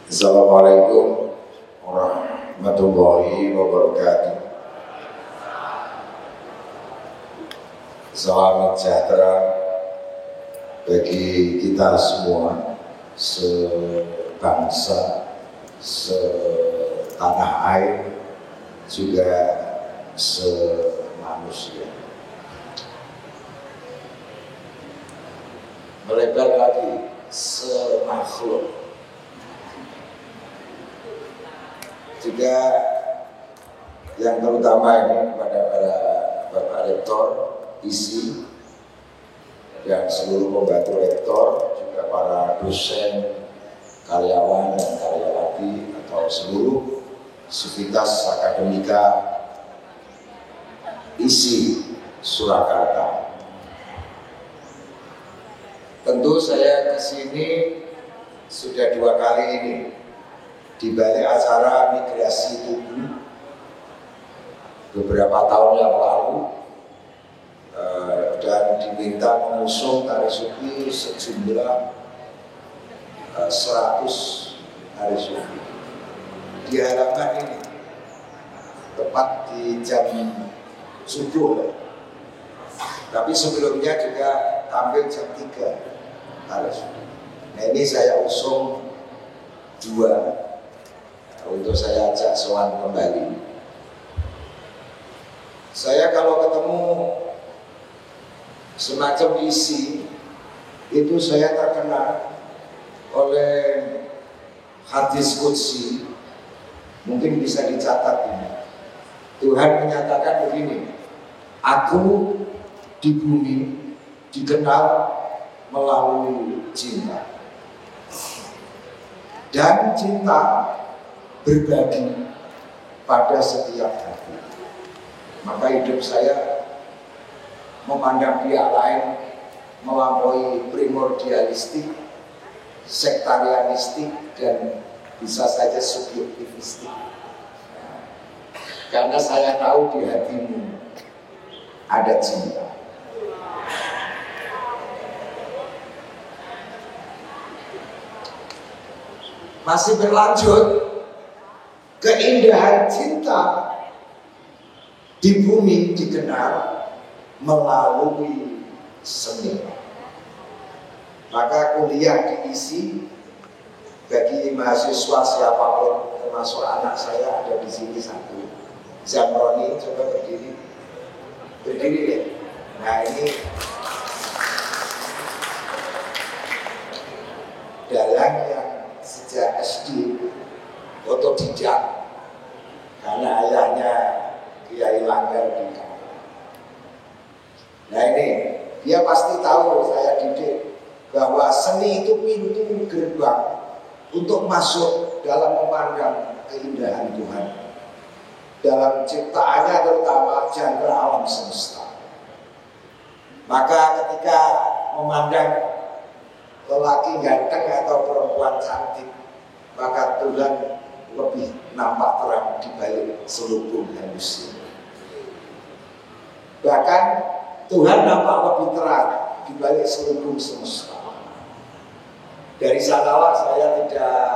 Assalamualaikum warahmatullahi wabarakatuh. Salam sejahtera bagi kita semua, sebangsa, setanah air, juga semanusia. Melebar lagi, semakhluk. Juga yang terutama ini kepada para Bapak Rektor, ISI, dan seluruh pembantu rektor, juga para dosen, karyawan dan karyawati atau seluruh sivitas akademika ISI Surakarta. Tentu saya kesini sudah 2 kali ini di balik acara migrasi tubuh beberapa tahun yang lalu, dan diminta mengusung tari sufi sejumlah 100 tari sufi di halaman ini, tepat di jam subuh. Tapi sebelumnya juga tampil jam 3 tari sufi. Nah, ini saya usung 2 untuk saya ajak sowan kembali. Saya kalau ketemu semacam isi itu, saya terkenal oleh hadis qudsi. Mungkin bisa dicatat ini. Tuhan menyatakan begini, aku di bumi dikenal melalui cinta, dan cinta berbagi pada setiap hati. Maka hidup saya memandang pihak lain melampaui primordialistik, sektarianistik, dan bisa saja subjektivistik. Karena saya tahu di hatimu ada cinta. Masih berlanjut, keindahan cinta di bumi dikenal melalui seni. Maka kuliah diisi bagi mahasiswa siapapun, termasuk anak saya ada di sini satu, Zamroni, coba berdiri ya. Nah, ini dalang yang sejak SD otodidak, karena ayahnya Kiai Langgar di kampung. Nah, ini dia pasti tahu saya didik bahwa seni itu pintu gerbang untuk masuk dalam memandang keindahan Tuhan dalam ciptaannya, terutama jangkar alam semesta. Maka ketika memandang lelaki ganteng atau perempuan cantik, maka Tuhan lebih nampak terang di balik selubung halusnya. Bahkan Tuhan nampak lebih terang di balik selubung semesta. Dari sanalah saya tidak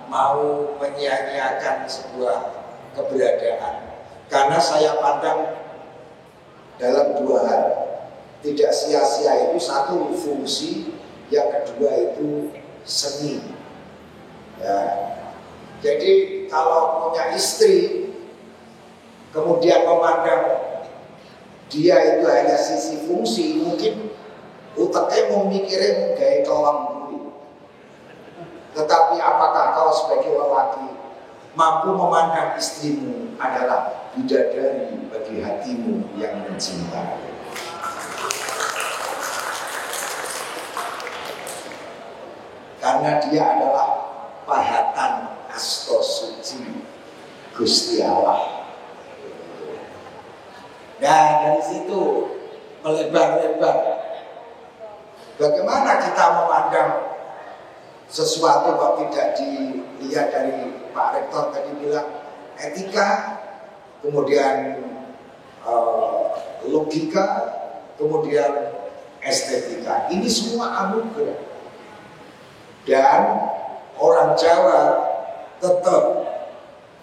mau menyia-nyiakan sebuah keberadaan, karena saya pandang dalam 2 hal. Tidak sia-sia itu, satu fungsi, yang kedua itu seni. Ya. Jadi kalau punya istri kemudian memandang dia itu hanya sisi fungsi, mungkin uteknya mau mikirin gaya kelam dulu. Tetapi apakah kau sebagai lelaki mampu memandang istrimu adalah bidadari bagi hatimu yang mencintai? Karena dia adalah pahatan asto suci Gusti Allah. Dan dari situ melebar-lebar. Bagaimana kita memandang sesuatu kok tidak dilihat dari Pak Rektor tadi bilang etika, kemudian logika, kemudian estetika. Ini semua anugerah. Dan orang Jawa tetap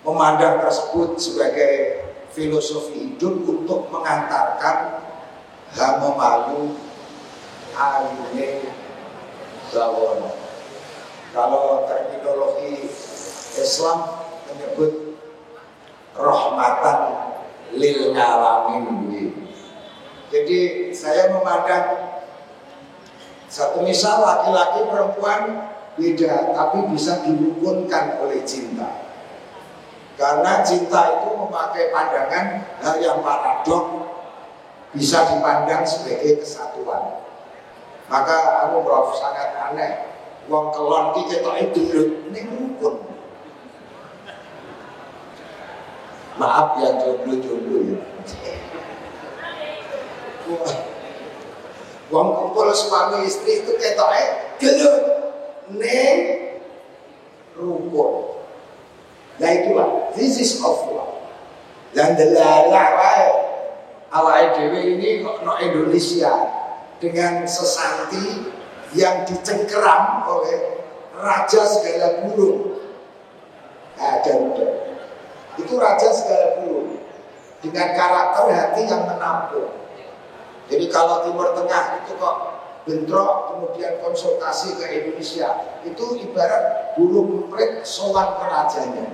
memandang tersebut sebagai filosofi hidup untuk mengantarkan hama malu ayune bawono. Kalau terminologi Islam menyebut rahmatan lil alamin. Jadi saya memandang satu misal laki-laki perempuan beda, tapi bisa dirukunkan oleh cinta. Karena cinta itu memakai pandangan hal yang paradok, bisa dipandang sebagai kesatuan. Maka aku Prof sangat aneh, wong kelon ki ketoke dulur ning rukun. Maaf ya jomblo-jomblo ya. Wong kumpul suami istri itu ketoke dulur ning rukun. Nah itulah, this is of love. Dan delalah wae awake dhewe ini kok no Indonesia dengan sesanti yang dicengkeram oleh raja segala burung. Garuda. Itu raja segala burung dengan karakter hati yang menampung. Jadi kalau Timur Tengah itu kok bentrok kemudian konsultasi ke Indonesia, itu ibarat burung emprit sowan ke rajanya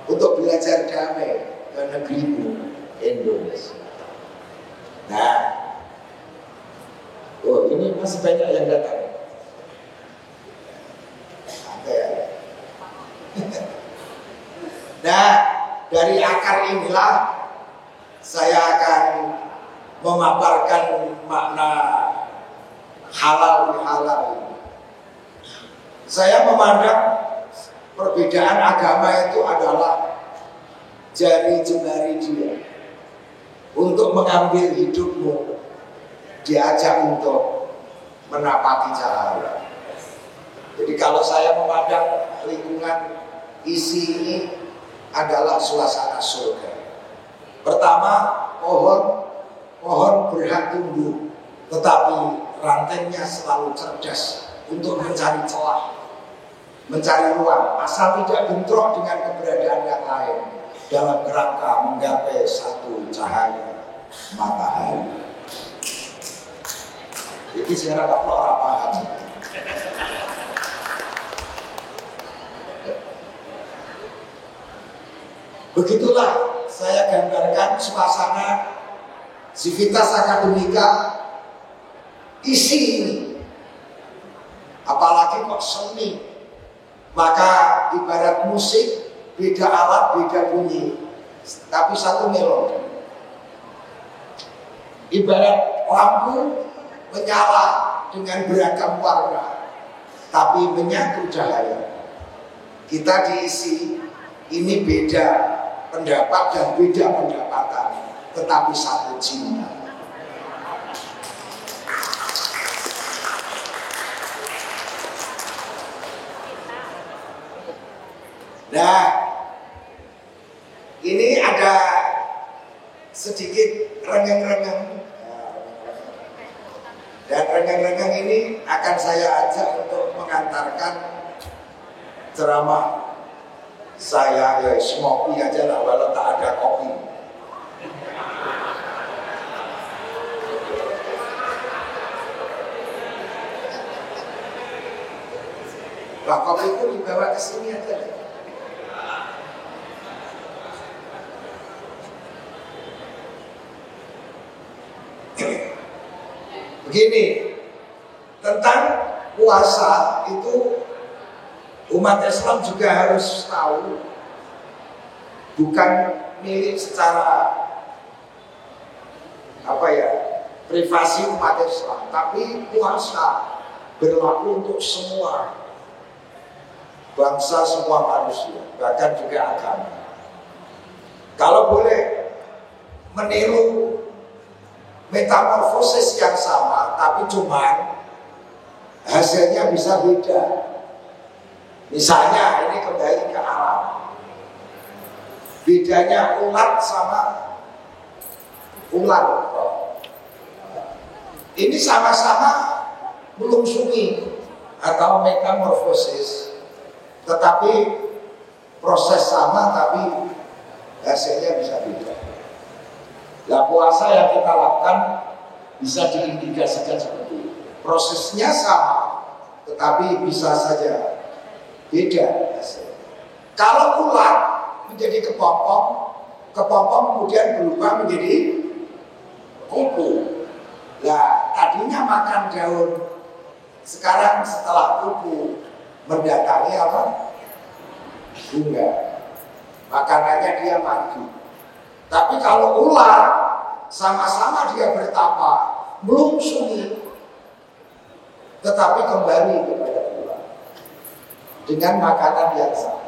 untuk belajar damai ke negerimu Indonesia. Nah, oh ini masih banyak yang datang. Nah, dari akar inilah saya akan memaparkan makna halal bihalal. Saya memandang perbedaan agama itu adalah jari jemari dia untuk mengambil hidupmu, diajak untuk menapaki cahaya. Jadi kalau saya memandang lingkungan isi ini adalah suasana surga. Pertama, pohon berhak tumbuh, tetapi rantainya selalu cerdas untuk mencari celah, mencari ruang, asal tidak bentrok dengan keberadaan yang lain dalam kerangka menggapai satu cahaya matahari. Jadi saya nggak perlu apa-apa. Begitulah saya gambarkan suasana Civitas Akademika isi ini. Apalagi kok seni, maka ibarat musik, beda alat, beda bunyi, tapi satu melodi. Ibarat lampu menyala dengan beragam warna, tapi menyatu cahaya. Kita diisi, ini beda pendapat dan beda pendapatan, tetapi satu cinta. Nah, ini ada sedikit rengeng-rengeng, dan rengeng-rengeng ini akan saya ajak untuk mengantarkan ceramah saya. Ya ngopi aja lah, walau tak ada kopi. Lah kopi itu dibawa ke sini aja deh. Begini, tentang puasa itu umat Islam juga harus tahu, bukan milik secara privasi umat Islam, tapi puasa berlaku untuk semua bangsa, semua manusia, bahkan juga agama. Kalau boleh meniru metamorfosis yang sama, tapi cuman hasilnya bisa beda. Misalnya ini kembali ke alam, bedanya ulat sama ular. Ini sama-sama melungsuri atau metamorfosis, tetapi proses sama tapi hasilnya bisa beda. Nah, puasa yang kita lakukan bisa diindikasikan seperti itu. Prosesnya sama, tetapi bisa saja beda hasilnya. Kalau ulat menjadi kepompong kemudian berubah menjadi kupu. Nah, tadinya makan daun, sekarang setelah kupu mendatangi apa? Bunga. Makanannya dia madu. Tapi kalau ular sama-sama dia bertapa, belum sunyi, tetapi kembali kepada ular dengan makanan yang sama.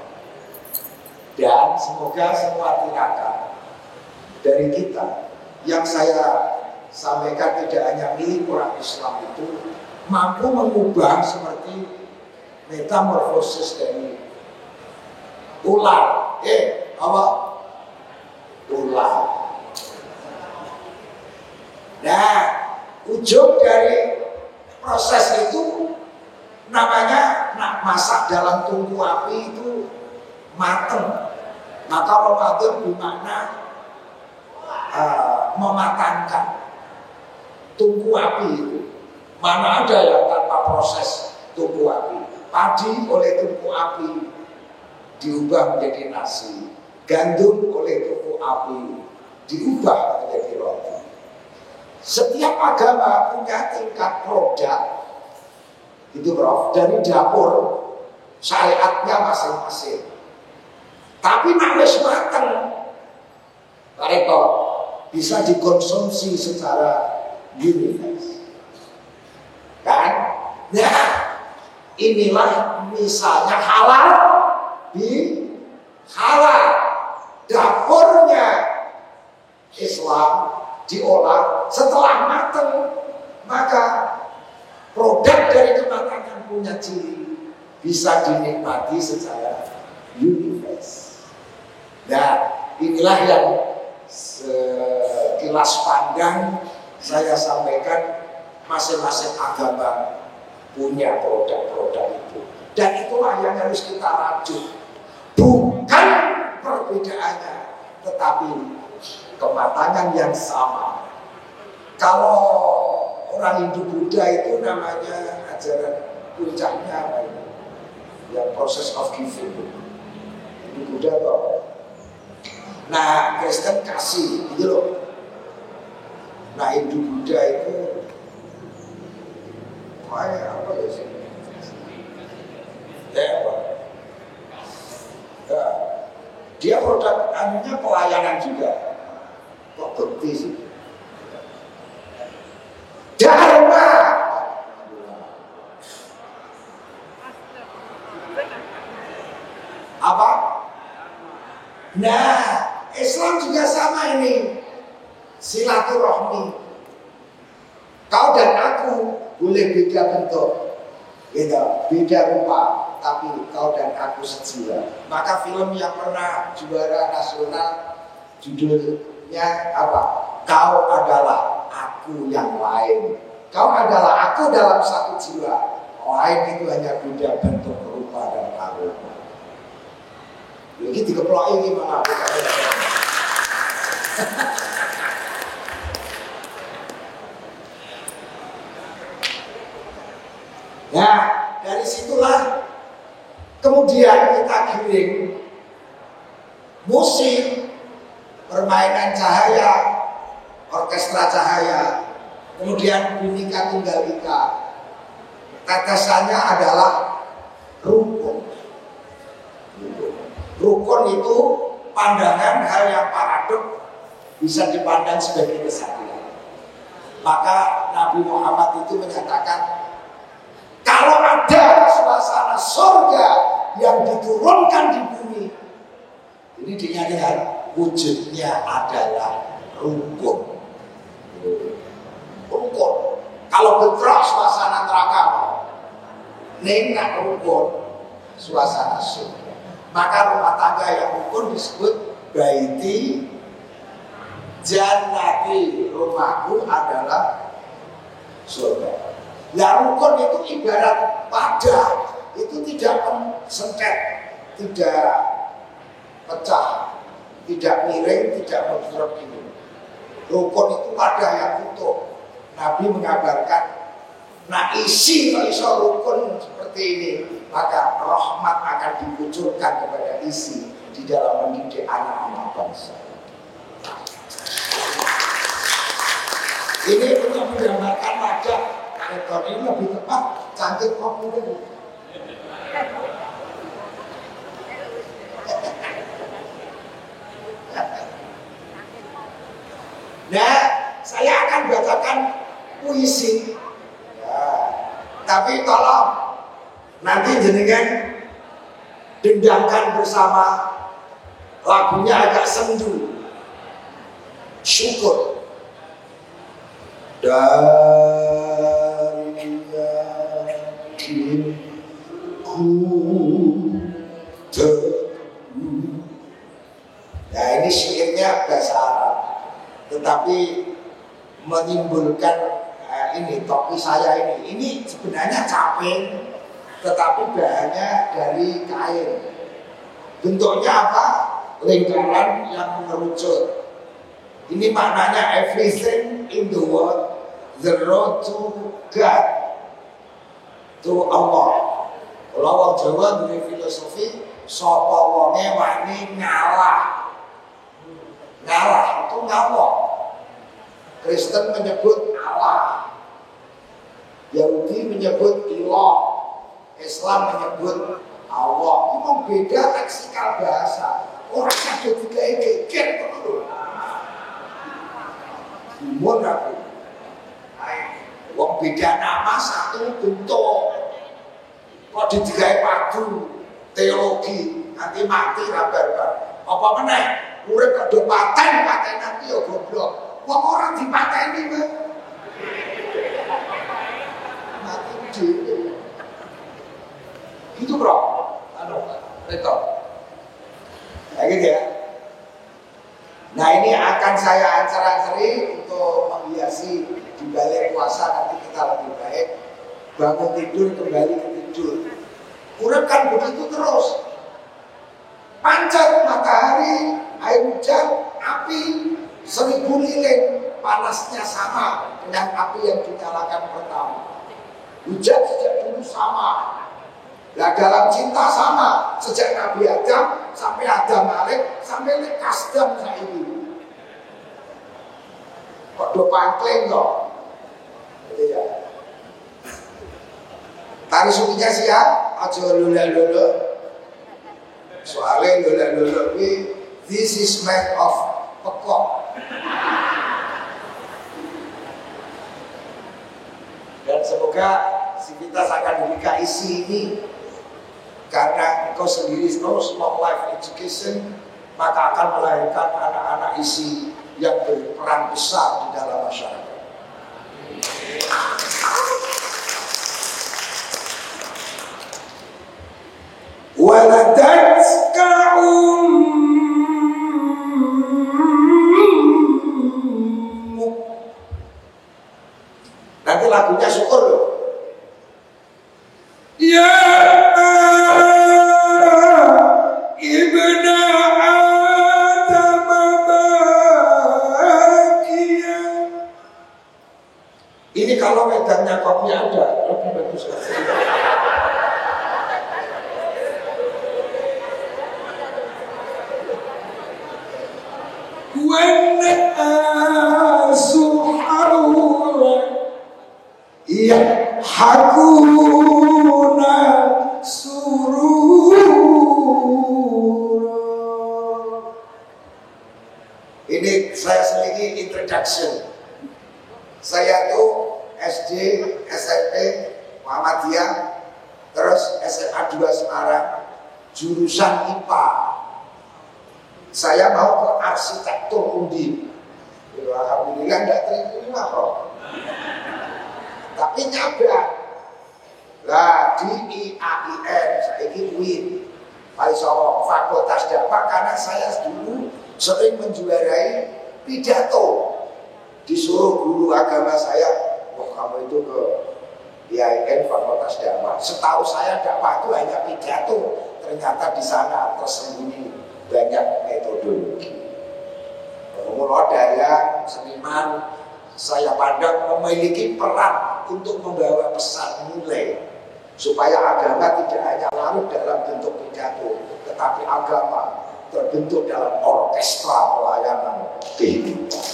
Dan semoga semua tindakan dari kita yang saya sampaikan tidak hanya milik orang Islam itu mampu mengubah seperti metamorfosis dari ular. Ular. Nah, ujung dari proses itu namanya masak dalam tungku api itu mateng. Maka Ramadan bermakna mematangkan tungku api itu. Mana ada yang tanpa proses tungku api? Padi oleh tungku api diubah menjadi nasi, gandum oleh tungku api diubah menjadi roti. Setiap agama punya tingkat produk, itu Prof, dari dapur syariatnya masing-masing. Tapi nak wis mateng, mereka bisa dikonsumsi secara universal. Kan? Nah, inilah misalnya halal di halal. Dapurnya Islam diolah setelah mateng, maka produk dari kematangan punya ciri bisa dinikmati secara universal. Nah, inilah yang sekilas pandang saya sampaikan, masing-masing agama punya produk-produk itu. Dan itulah yang harus kita rajut. Bukan perbedaannya, tetapi kematangan yang sama. Kalau orang Hindu Buddha itu namanya ajaran puncaknya apa ini? Yang proses of giving. Hindu Buddha toh. Nah, Kristen kasih, gitu loh. Nah, Hindu Buddha itu kayak apa ya sih? Apa? Ya, dia produk anunya pelayanan juga. Kok bukti sih? Dharma. Apa? Nah, Islam juga sama ini, silaturahmi. Kau dan aku boleh beda bentuk, beda rupa, tapi kau dan aku sejiwa. Maka film yang pernah juara nasional judulnya apa? Kau adalah aku yang lain. Kau adalah aku dalam satu jiwa. Lain itu hanya beda bentuk, rupa dan aroma. Ini dikeplok ini malah. Nah, dari situlah kemudian kita giring musik, permainan cahaya, orkestra cahaya, kemudian Bhinneka Tunggal Ika. Tetesannya adalah rukun. Rukun itu pandangan hal yang paradok bisa dipandang sebagai kesatuan. Maka Nabi Muhammad itu menyatakan, kalau ada suasana surga yang diturunkan di bumi, ini dinyatakan wujudnya adalah rukun. Rukun. Kalau bentrok suasana neraka, nengak rukun suasana surga. Maka rumah tangga yang rukun disebut baiti jannati, rumahku adalah surga. Nah, rukun itu ibarat pada, itu tidak sengket, tidak pecah, tidak miring, tidak mengkurep ini. Rukun itu wadah yang utuh. Nabi mengabarkan, nah isi kalau iso rukun seperti ini, maka rahmat akan dikucurkan kepada isi di dalam mendidik anak-anak bangsa. Ini untuk menggambarkan wajah rektor ini lebih tepat cantik kopi tadi. Nah, saya akan bacakan puisi. Ya, tapi tolong nanti jenengan dendangkan bersama, lagunya agak sendu. Syukur. Dari yakinku teguh. Nah, ini syairnya bahasa Arab, tetapi menimbulkan ini topi saya ini sebenarnya caping, tetapi bahannya dari kain. Bentuknya apa? Lingkaran yang mengerucut. Ini maknanya everything in the world, the road to God, to Allah. Kalau orang Jawa dari filosofi, sapa wonge wani ngalah. Ngalah itu ngawok. Kristen menyebut Allah, Yahudi menyebut ilah, Islam menyebut Allah. Itu beda leksikal bahasa. Orang ada tiga geger betul. Umur aku. Wong beda nama satu bentuk. Kok didigawe padu teologi nanti mati rabar-bar. Apa meneh? Urip kok do paten nanti ya goblok. Wong orang dipateni Mbak. Mati dhewe. Gitu bro. Itu. Nah gitu ya. Nah ini akan saya ancer-anceri untuk menghiasi di balik puasa, nanti kita lebih baik bangun tidur kembali ke tidur. Urip kan begitu terus. Pancat matahari, air hujan, api, 1000 lilin, panasnya sama dengan api yang dinyalakan pertama. Hujan sejak dulu sama. Nah dalam cinta sama, sejak Nabi Adam sampai Adam Malik sampai Kasdam saya ini. Kok do pangkling kok? Gitu ya. Tari sukinya siap, aja lula-lula. Soalnya lula-lula ini, this is made of pekok. Dan semoga Sivitas akan diberikan isi ini. Karena engkau sendiri terus long life education, maka akan melahirkan anak-anak isi yang berperan besar di dalam masyarakat. Waladatka ummuk. Nanti lagunya syukur loh. Ya ibna Adam bakia. Ini kalau medannya kopi ada lebih bagus lagi. Wanasu haula ya hakuna surura. Ini saya sedikit introduction. Saya tuh SD, SMP, Muhammadiyah, terus SMA 2 Semarang, jurusan IPA. Saya mau ke arsitektur Undip. Alhamdulillah tidak terima kok. Tapi nyabrang. Lah di IAIN, saya ini UIN, Fakultas Dakwah, karena saya dulu sering menjuarai pidato. Disuruh guru agama saya, wah kamu itu ke IAIN Fakultas Dakwah. Setahu saya dakwah itu hanya pidato, ternyata di sana tersembunyi banyak metodologi. Mula daya seniman saya pandang memiliki peran untuk membawa pesan nilai supaya agama tidak hanya larut dalam bentuk pidato, tetapi agama terbentuk dalam orkestra pelayanan kehidupan.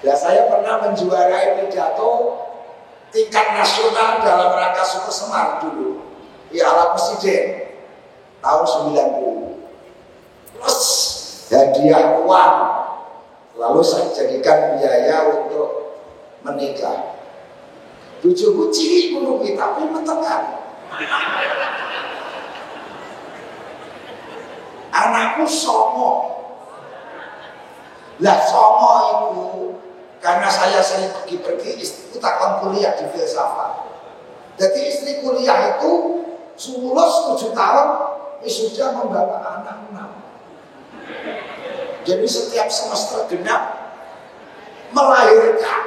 Dan saya pernah menjuarai pidato tingkat nasional dalam rangka Super Semar dulu, Piala Presiden tahun 90. Plus hadiah uang, lalu saya jadikan biaya untuk menikah. Bujuku cilik menunggu tapi metekan. Anakku songo. Lah songo itu karena saya sering pergi-pergi, istriku takkan kuliah di filsafat. Jadi istri kuliah itu lulus 7 tahun, sudah membawa anak 6. Jadi setiap semester genap melahirkan.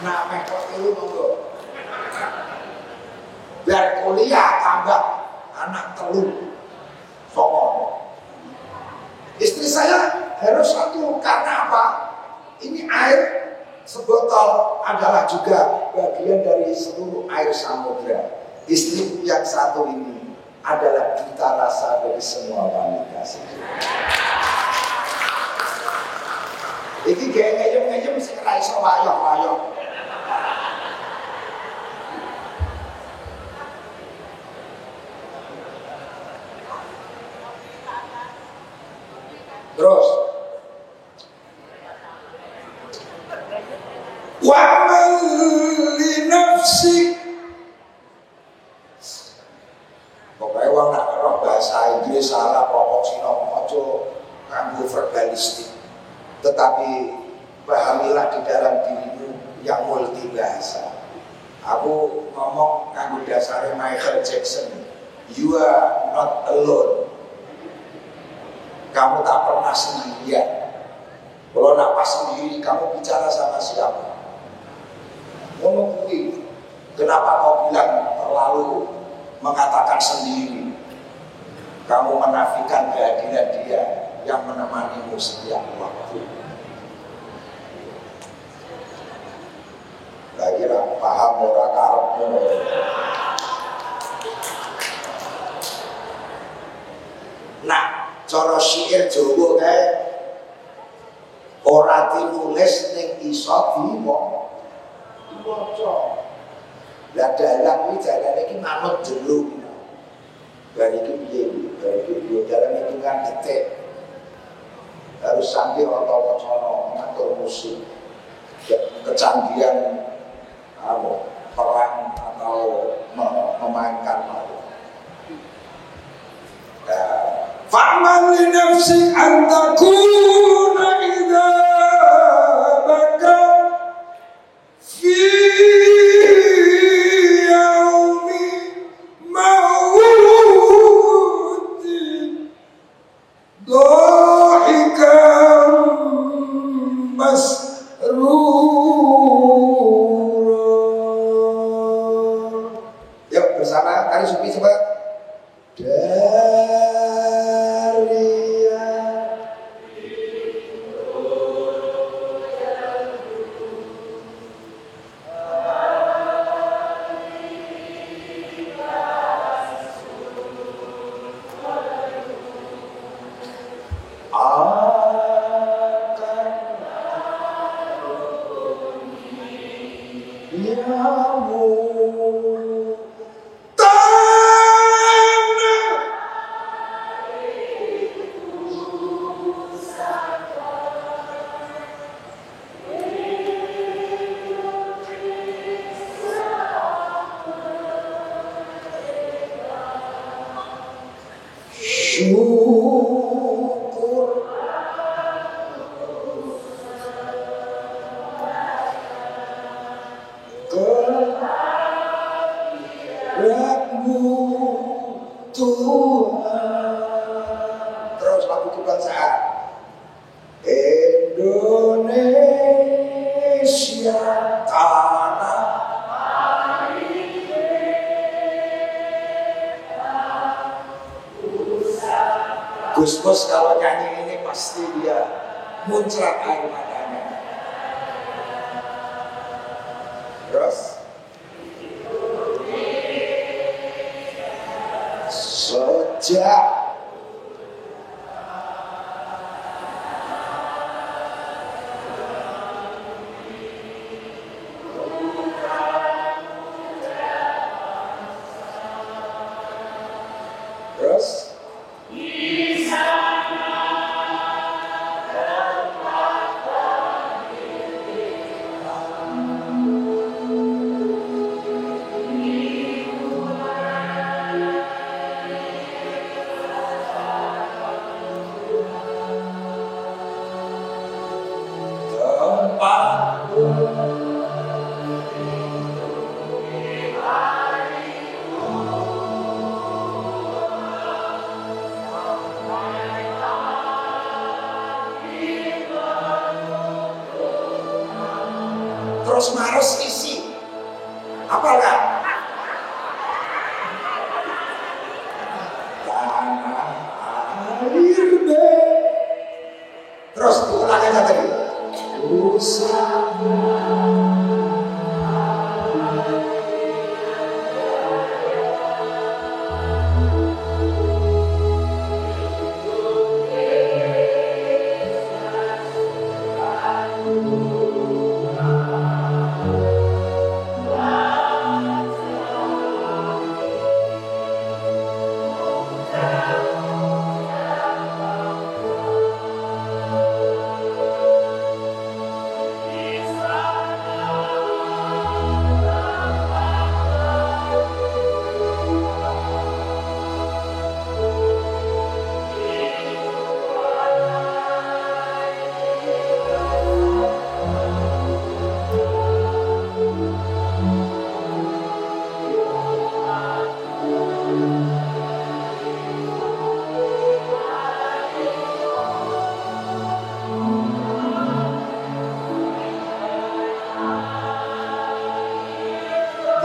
Nah, mekot itu monggo. Biar kuliah tambah anak telur. Sokong. Istri saya harus satu karena apa? Ini air sebotol adalah juga bagian dari seluruh air samudra. Istri yang satu ini adalah duta rasa dari semua wanita. Ini kayak ngeyem-ngeyem sing ra iso wayah-wayah. Terus wa'mal li nafsik. Pokoknya wong nak roh bahasa Inggris salah pokok sino ojo nganggo verbalistik. Tetapi pahamilah di dalam dirimu yang multi bahasa. Aku ngomong nganggo dasare Michael Jackson. You are not alone. Kamu tak pernah sendirian. Kalau nak pas sendiri, kamu bicara sama siapa? Ngomong kuwi. Kenapa kau bilang terlalu mengatakan sendiri? Kamu menafikan kehadiran Dia yang menemanimu setiap waktu. Kira paham ora karepmu. Nah, cara syair Jawa kae ora dinulis ning iso diwaca. Lah dalang kuwi jarane iki manut jero. Bar iki piye? Dalam hitungan detik. Harus sampai otot-otot ngatur musik. Kecanggihan perang atau memainkan malu. Fa'mal li nafsik an takuna idza baka fi yaumi mawuti dhahikan masrura. Yuk bersama kali supi coba. Terus lagu kebangsaan Indonesia. Gus Mus kalau nyanyi ini pasti dia muncrat air matanya. Terus sejak terus harus isi apalah tanah air be, terus diulang aja tadi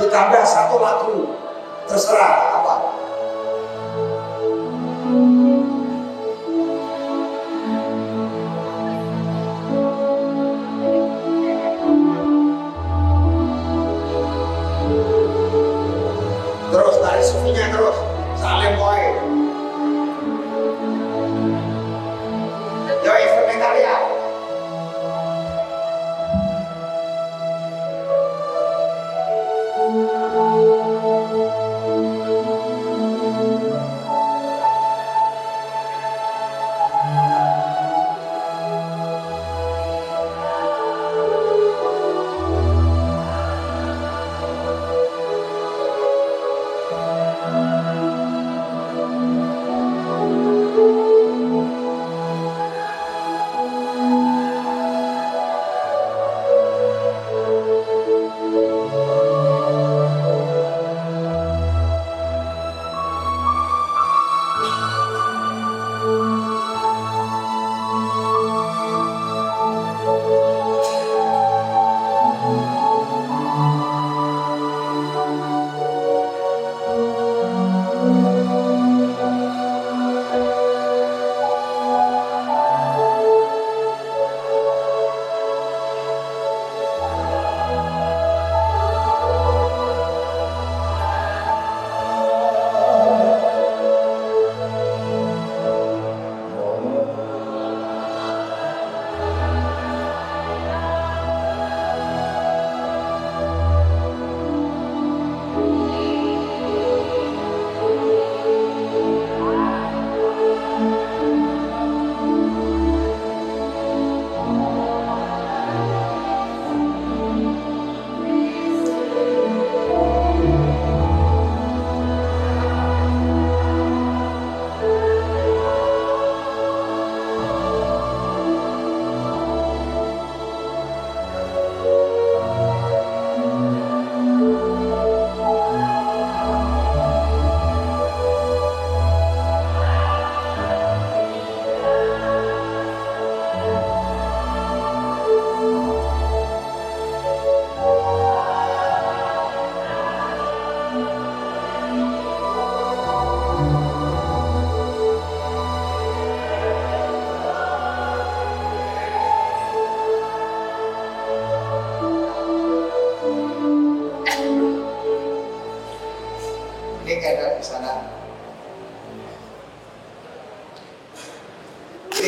ditambah satu lagu terserah apa. Terus dari sufinya terus saling poin. Yo instrumental ya.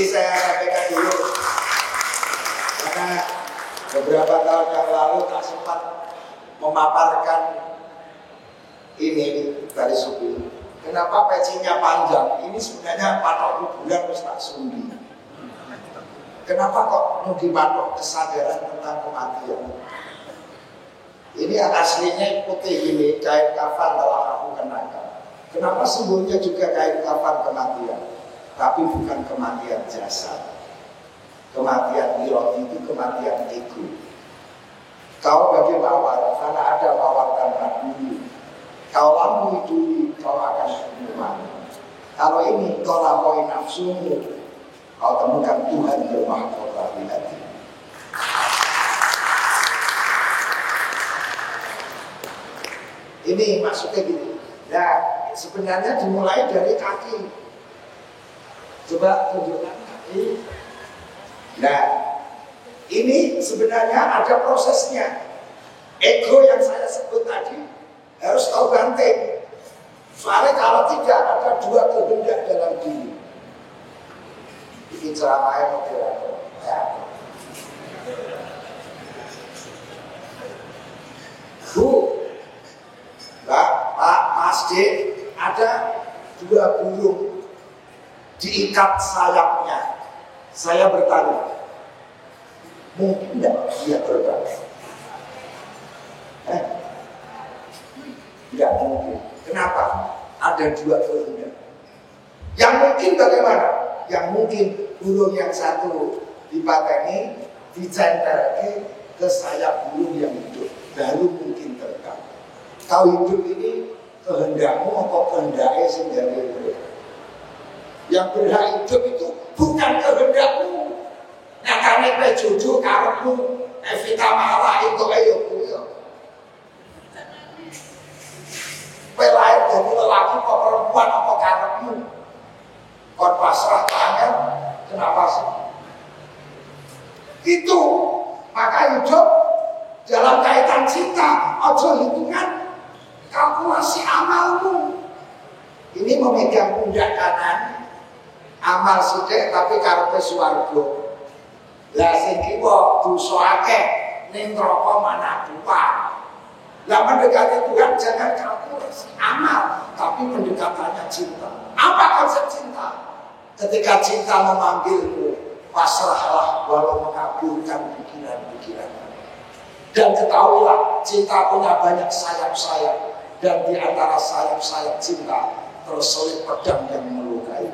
Ini saya sampaikan dulu karena beberapa tahun yang lalu tak sempat memaparkan ini dari Subi. Kenapa pecinya panjang? Ini sebenarnya patok kuburan Ustaz Sumbi. Kenapa kok mau dipatok kesadaran tentang kematian? Ini aslinya putih ini, kain kafan telah aku kenakan. Kenapa simbolnya juga kain kafan kematian? Tapi bukan kematian jasad. Kematian irodi itu kematian ego. Kau bagi mawar, karena ada mawar tanpa dulu. Kau lampu dulu, kau akan mati. Kalau ini kau lampaui nafsumu, kau temukan Tuhan bermahkota di hati. Ini maksudnya gini. Nah, sebenarnya dimulai dari kaki. Coba tunjukkan kaki. Nah, ini sebenarnya ada prosesnya. Ego yang saya sebut tadi harus tahu banting. Soalnya kalau tidak ada dua kehendak dalam diri. Ini ceramahnya moderator. Ya. Bu, Mbak, Pak, Mas D, ada dua burung diikat sayapnya. Saya bertanya, mungkin tidak dia terbang? Tidak mungkin. Kenapa? Ada dua kehendak. Yang mungkin bagaimana? Yang mungkin burung yang satu dipateni, dicentelkan ke sayap burung yang hidup, baru mungkin terbang. Kau hidup ini kehendakmu atau kehendaknya sendiri hidup? Yang berhak hidup itu bukan kehendakmu. Nyatanya kue jodoh karepmu, Evita malah itu ayo kuyo. Kue lahir dari lelaki kok perempuan apa karepmu? Kau pasrah tangan, kenapa sih? Itu maka hidup dalam kaitan cinta, ojo hitungan kalkulasi amalmu. Ini memegang pundak kanan, amal sithik tapi karepe swarga. Lah sing kiwa dosa akeh ning neraka mana buah. Lah mendekati Tuhan jangan kalkulasi amal, tapi pendekatannya cinta. Apa konsep cinta? Ketika cinta memanggilmu, pasrahlah walau mengabulkan pikiran-pikiran. Dan ketahuilah cinta punya banyak sayap-sayap, dan di antara sayap-sayap cinta terselip pedang yang melukai.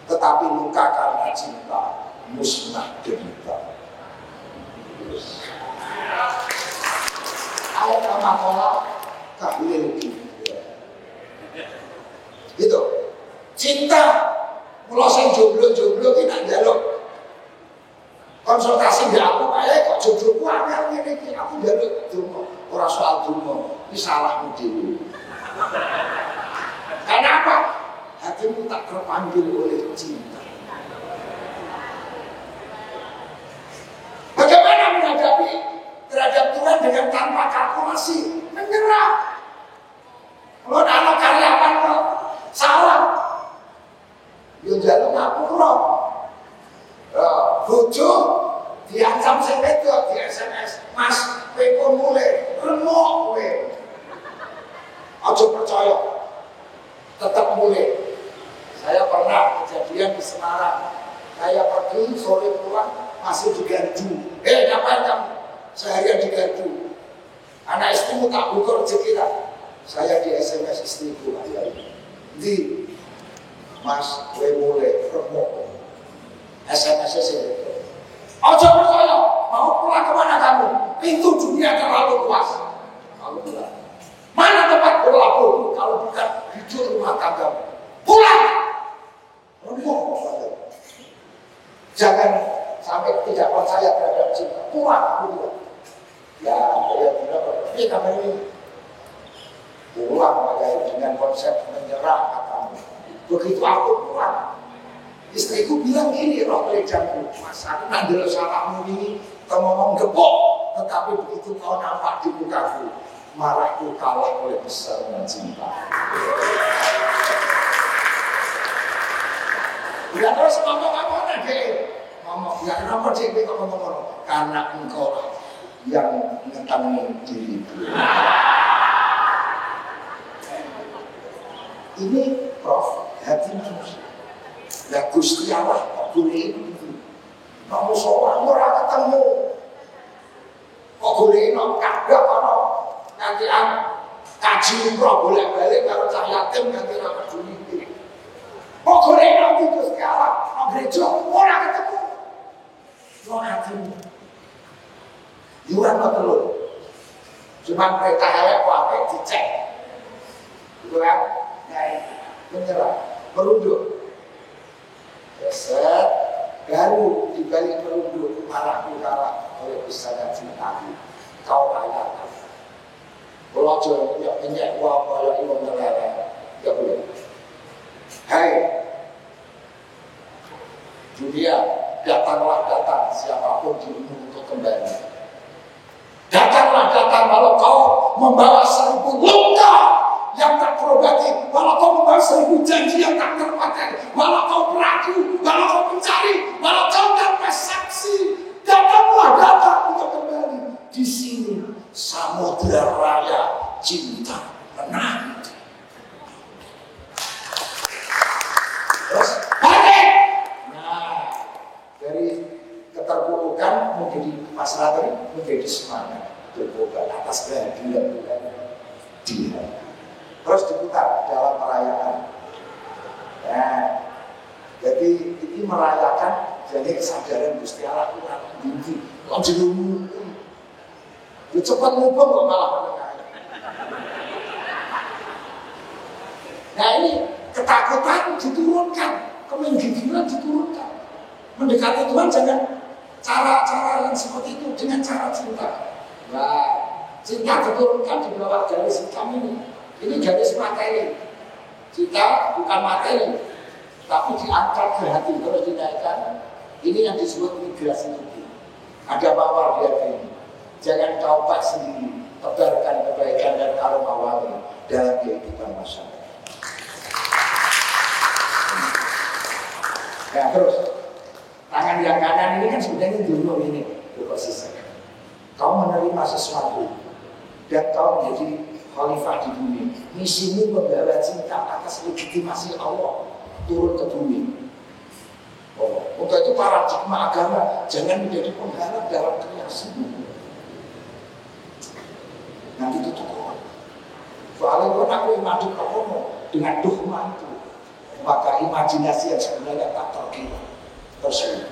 Tetapi luka karena cinta musnah derita. Ayat amakola kahlil gitu. Cinta mulo sing jomblo-jomblo ki nak njaluk konsultasi mbek aku kae kok jodohku angel ngene iki, aku njaluk donga ora soal donga, iki salahmu dhewe. Kenapa? Hatimu tak terpanggil oleh cinta. Bagaimana menghadapi terhadap Tuhan dengan tanpa kalkulasi? Menyerah. Kalau ada karyawan kok salah, yo njaluk ngapura. Bojo diancam sing wedok di SMS, Mas, kowe kon mulai remuk kowe. Aja percaya. Tetap mulai. Saya pernah kejadian di Semarang. Saya pergi sore pulang masih di gardu. Ngapain kamu? Seharian di gardu. Anak istrimu tak buka rezeki tak? Saya di SMS istriku di Mas, kowe mulai remuk. SMS-nya sih. Ojo percaya, mau pulang kemana kamu? Pintu dunia terlalu luas. Kamu pulang. Mana tempat berlabuh kalau bukan hidup rumah tanggamu? Pulang. Jangan sampai tidak percaya terhadap cinta. Pulang. Ya, tidak ini namanya pulang dengan konsep menyerah katamu. Begitu aku pulang, istriku bilang gini, roh pelejamku, Mas, aku nandel salahmu ini, ngomong gepok, tetapi begitu kau nampak di mukaku, marahku kalah oleh besarnya cinta. Tidak terus ngomong apa Pokoknya dia ngomong, ya kenapa dia kok ngomong? Karena engkau yang mengentangi diriku. Ini Prof, hati manusia. Lah Gusti Allah kok golek itu. Kamu seorang ora ketemu. Kok golek nang Ka'bah ana nanti kaji umroh bolak-balik karo cah yatim nanti ora peduli. Kok golek nang Gusti Allah nang gereja ora ketemu. Yo hatimu. Yuran telur. Cuma perintah elek kok ape dicek. Itu kan? Menyerah, merunduk. Set, baru dibalik merunduk malah dilarang oleh Ustaz Cintaku. Kau layak. Kalau jual punya minyak uang kalau imam terleleh, tidak boleh. Hai, dunia, datang siapapun dirimu untuk kembali. Datanglah kalau kau membawa 1000 luka yang tak terobati, walau kau membawa 1000 janji yang tak terpakai, walau kau meragu, walau kau mencari, walau kau tanpa saksi, datang untuk kembali. Di sini samudra raya cinta menanti. Terus balik. Nah, dari keterpurukan menjadi masalah tadi menjadi semangat berkobar atas kehadiran dia. Terus diputar dalam perayaan. Nah, jadi ini merayakan jadi kesadaran Gusti Allah kurang tinggi. Kok jenengmu? Lu cepat ngubah kok malah menengah. Nah ini ketakutan diturunkan, kemenggigiran diturunkan. Mendekati Tuhan jangan cara-cara yang seperti itu dengan cara cinta. Nah, cinta diturunkan di bawah garis hitam ini. Ini garis materi. Cinta bukan materi, tapi diangkat ke hati terus dinaikkan. Ini yang disebut migrasi tubuh. Ada mawar di hati ini. Jangan kau pak sendiri, tebarkan kebaikan dan aroma wangi dalam kehidupan masyarakat. Nah terus, tangan yang kanan ini kan sebenarnya dulu ini posisi. Kau menerima sesuatu dan kau menjadi khalifah di bumi. Misimu membawa cinta atas legitimasi Allah turun ke bumi. Untuk itu paradigma agama jangan menjadi penghalang dalam kreasi. Nanti tutup. Soalnya kalau aku imajin kamu dengan dogma itu, maka imajinasi yang sebenarnya tak terkira tersebut.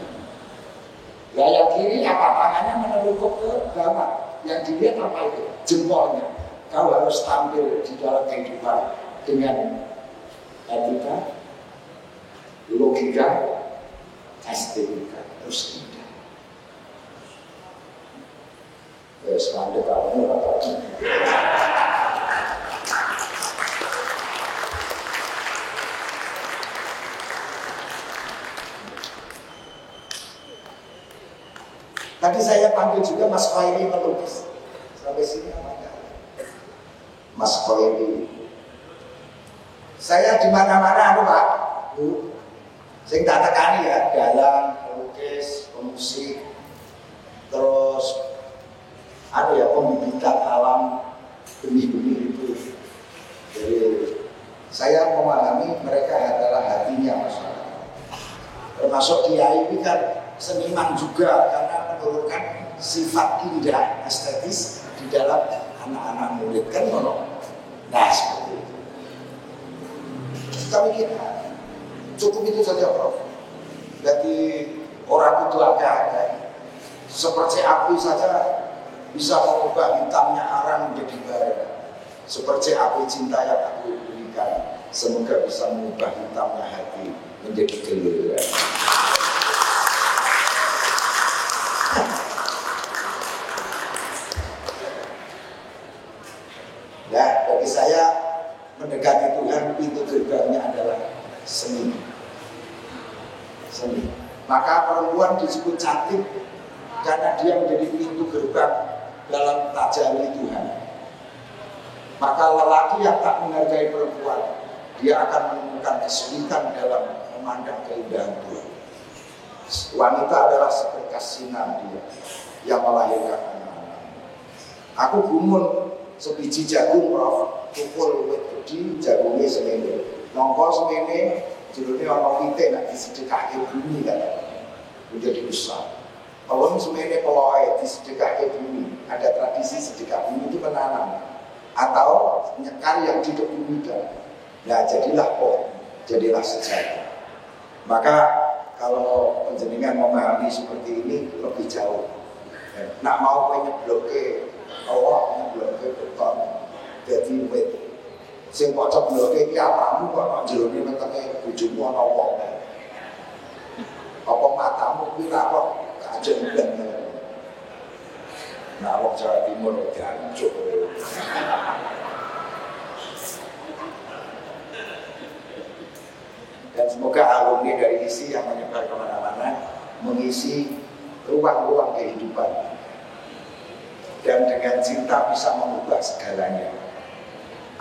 Yang kiri apa tangannya menelukuk ke bawah, yang dilihat apa itu jempolnya. Kau harus tampil di dalam kehidupan dengan etika, logika, estetika, terus tidak. Semandek kamu apa? Tadi saya panggil juga Mas Khairi melukis. Sampai sini apa enggak? Mas Khairi. Saya di mana-mana Pak. Bu. Saya tak tekani ya, dalam melukis, pemusik, terus pembibitan alam benih-benih itu. Jadi saya memahami mereka adalah hatinya masyarakat. Termasuk kiai ini kan seniman juga karena menurunkan sifat indah estetis di dalam anak-anak murid kan mono. Nah seperti itu. Kami kira cukup itu saja Prof. Jadi orang itu agak seperti api saja bisa mengubah hitamnya arang menjadi bara. Seperti api cinta yang aku berikan, semoga bisa mengubah hitamnya hati menjadi gelora. Nah, bagi saya mendekati Tuhan pintu gerbangnya adalah seni. Seni. Maka perempuan disebut cantik karena dia menjadi pintu gerbang dalam tajalli Tuhan. Maka lelaki yang tak menghargai perempuan, dia akan menemukan kesulitan dalam memandang keindahan Tuhan. Wanita adalah seberkas sinar dia yang melahirkan anak-anak. Aku gumun sebiji jagung Prof, tukul wit gede jagungnya semene. Nongko semene jerone ana pite nek disedekahke bumi kan. Menjadi besar. Kalau semene peloe disedekahke bumi, ada tradisi sedekah bumi itu menanam atau nyekar yang dibumikan. Nah, jadilah pohon, jadilah sejarah. Maka kalau penjenengan memahami seperti ini lebih jauh. Nak mau nyebloke awak nyebloke beton jadi wit. Sing kok nyebloke iki apamu kok jerone metenge bojomu ana wong. Apa matamu kuwi ra kok kajeng ben. Nah, wong Jawa Timur jancuk. Dan semoga alumni dari ISI yang menyebar kemana-mana mengisi ruang-ruang kehidupan dan dengan cinta bisa mengubah segalanya.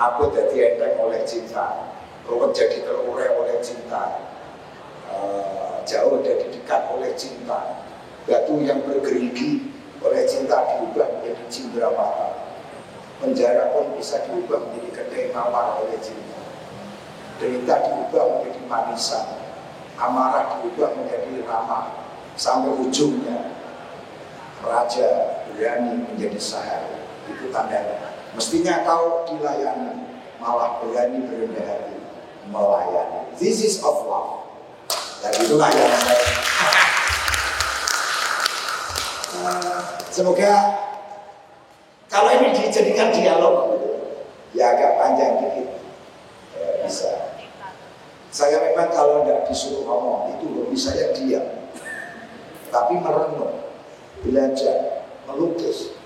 Aku jadi enteng oleh cinta, ruwet jadi terurai oleh cinta, jauh jadi dekat oleh cinta, batu yang bergerigi oleh cinta diubah menjadi cindera mata, penjara pun bisa diubah menjadi kedai mawar oleh cinta. Derita diubah menjadi manisan, amarah diubah menjadi ramah, sampai ujungnya raja berani menjadi sahaya. Itu tandanya. Mestinya kau dilayani, malah berani berendah hati melayani. This is of love. Dan itulah yang saya. Semoga kalau ini dijadikan dialog, ya agak panjang dikit, bisa. Saya memang kalau tidak disuruh ngomong itu hobi saya diam, tapi merenung, belajar, melukis,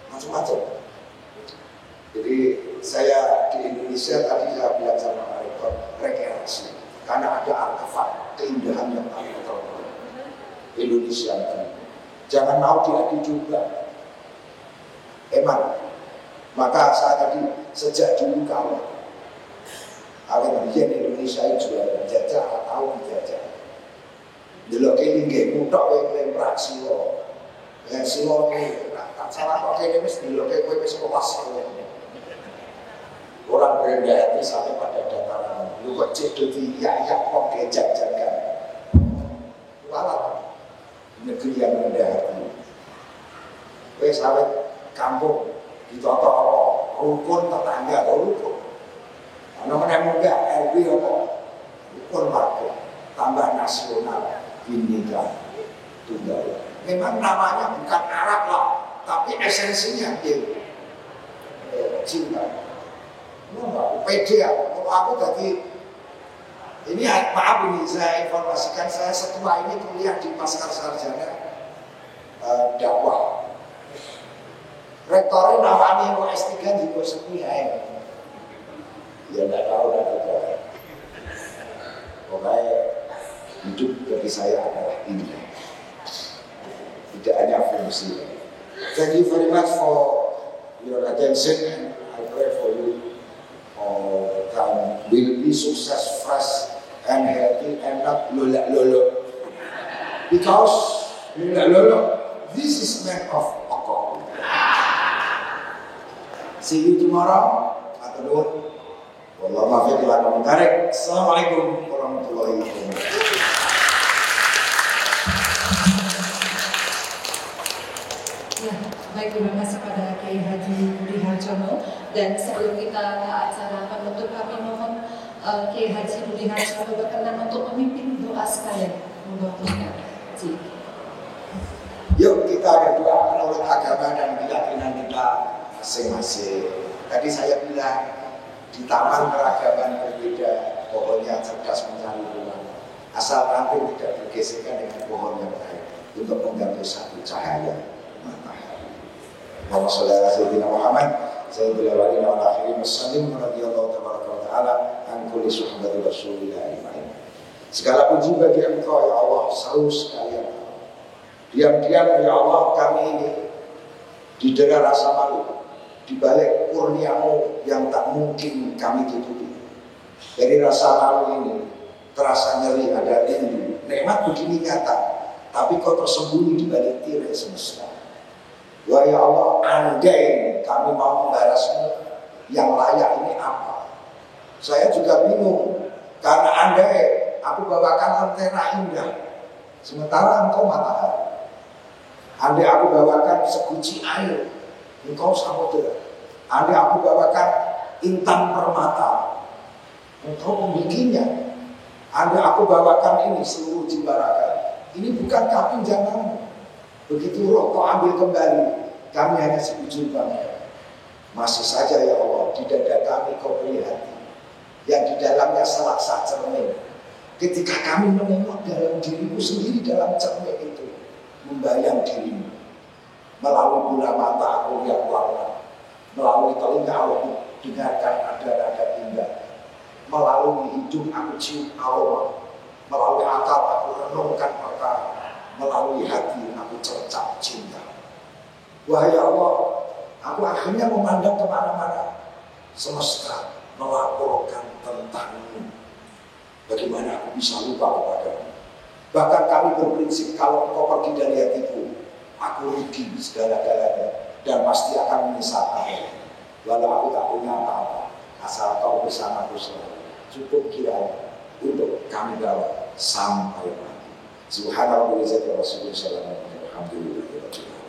macam-macam. Jadi saya di Indonesia tadi saya bilang sama Pak Rektor rekreasi, karena ada artefak keindahan yang paling terbaik Indonesia ini. Jangan mau diadu juga, emang. Maka saya tadi sejak dulu kalau awal biyen Indonesia itu juara jajah atau dijajah. Delok kene nggih mutok kowe klemprak silo. Ya silo iki tak salah kok kene wis delok kowe wis kelas kowe. Orang berendah hati sampai pada dataran. Lu kok cedok ya kok gejak-jagan. Walau negeri yang rendah hati. Kowe sawet kampung ditata rukun tetangga rukun. Nomornya muda, RW apa? Ukur warga, tambah nasional, bineka tunggal. Memang namanya bukan Arab lah, tapi esensinya dia cinta. Pede aku tadi ini maaf ini saya informasikan saya setelah ini kuliah di Pasca Sarjana dakwah. Rektornya namanya mau S3 di Bosepi ya. Ya tidak tahu dan tidak. Pokoknya hidup bagi saya adalah ini. Tidak hanya fungsi. Thank you very much for your attention. I pray for you all the time will be success, fresh and healthy and not lolo. Because lolo, this is man of Pokok. See you tomorrow. Atau Wallahu a'lam bishawab. Assalamualaikum warahmatullahi wabarakatuh. Ya, baik, terima kasih pada Kiai Haji Budi Harjono. Dan sebelum kita ke acara penutup, kami mohon Kiai Haji Budi Harjono berkenan untuk memimpin doa sekalian. Yuk kita berdoa menurut agama dan keyakinan kita masing-masing. Tadi saya bilang di taman keragaman berbeda, pohonnya cerdas mencari ruang. Asal ranting tidak bergesekan dengan pohon yang lain untuk mengganggu satu cahaya matahari. Allahumma sholli ala sayyidina Muhammad sayyidil awwalin wal akhirin wasallim radhiyallahu ta'ala an kulli suhbati rasulillah ajmain. Segala puji bagi Engkau ya Allah, selalu sekalian. Diam-diam ya Allah kami ini didera rasa malu di balik kurniamu yang tak mungkin kami tutupi. Dari rasa malu ini terasa nyeri ada rindu nikmat begini nyata, tapi kau tersembunyi di balik tirai semesta. Wahai Allah, andai kami mau membalasmu, yang layak ini apa? Saya juga bingung, karena andai aku bawakan lentera indah, sementara engkau matahari. Andai aku bawakan seguci air, engkau samudera. Andai aku bawakan intan permata, engkau pembikinnya. Andai aku bawakan ini seluruh jembarakan, ini bukankah pinjamanmu? Begitu roh kau ambil kembali, kami hanya seujung bangga. Masih saja ya Allah, di dada kami kau beri hati, yang di dalamnya selaksa cermin. Ketika kami menengok dalam dirimu sendiri dalam cermin itu, membayang dirimu. Melalui bola mata aku lihat warna, melalui telinga aku dengarkan ada nada indah, melalui hidung aku cium aroma, melalui akal aku renungkan perkara, melalui hati aku cercap cinta. Wahai Allah, aku akhirnya memandang kemana-mana, semesta melaporkan tentangmu. Bagaimana aku bisa lupa kepadamu? Bahkan kami berprinsip kalau engkau pergi dari hatiku, aku rugi segala-galanya dan pasti akan menyesalkan. Walau aku tak punya apa-apa, asal kau bersamaku selalu, cukup kiranya untuk kami bawa sampai mati. Subhanallah wa bihamdihi, alhamdulillah.